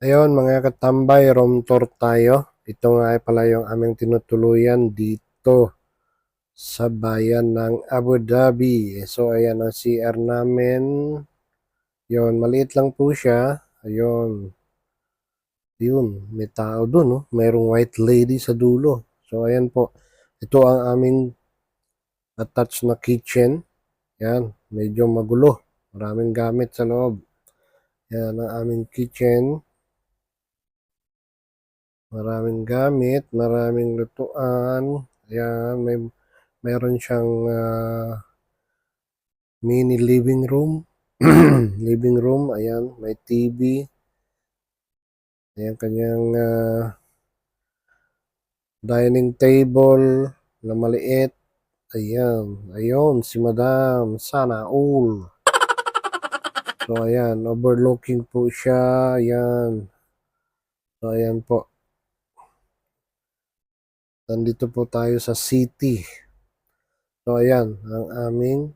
Ayun mga katambay, room tour tayo. Ito nga ay pala yung aming tinutuluyan dito sa bayan ng Abu Dhabi. So ayan ang CR namin. Yun, maliit lang po siya. Ayun, yun, may tao dun, no? Mayroong white lady sa dulo. So ayan po, ito ang aming attached na kitchen. Yan, medyo magulo. Maraming gamit sa loob. Yan ang aming kitchen. Maraming gamit, maraming lutuan. Ayan, mayroon siyang mini living room. Living room, ayan, may TV. Ayan, kanyang dining table na maliit. Ayan, ayun, si Madam, sana all. So, ayan, overlooking po siya. Ayan. So, ayan po. Nandito po tayo sa city. So, ayan, ang aming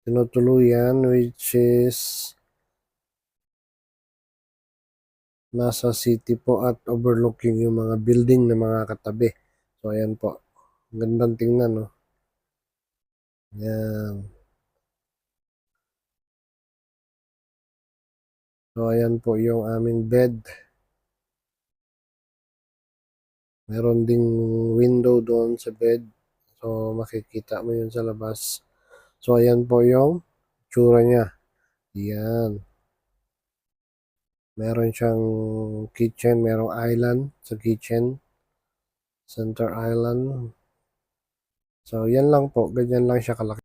tinutuluyan which is nasa city po at overlooking yung mga building na mga katabi. So, ayan po. Gandang tingnan, no? Ayan. So, ayan po yung aming bed. Meron ding window doon sa bed. So, makikita mo yun sa labas. So, ayan po yung tsura niya. Ayan. Meron siyang kitchen. Merong island sa kitchen. Center island. So, yan lang po. Ganyan lang siya kalaki.